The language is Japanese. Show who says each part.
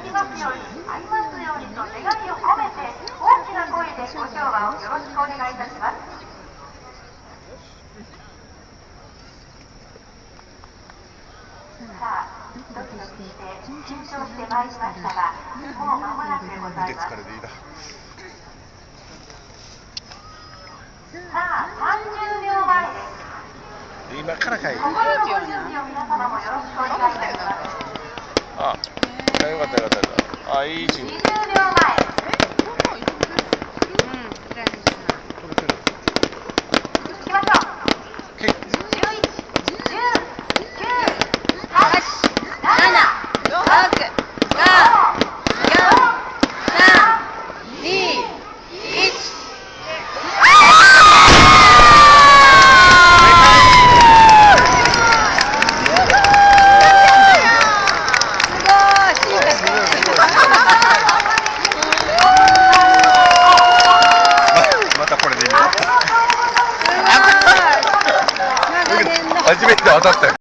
Speaker 1: きますように、ありますようにと願いを込めて、大きな声でご唱和をよろしくお願いいたします。さあ、ドキドキして緊張してまいりましたが、もう間もなくでございます。さあ、30秒前です。
Speaker 2: 今からかい。
Speaker 1: 心のご準備を皆様もよろしくお願いいたします。
Speaker 2: あ、よかったよかった。あ、いい位置。
Speaker 1: 20秒前。行きましょう。11、10、9、8、7、6、5、4、3、2、1。
Speaker 2: 初めて当たったよ。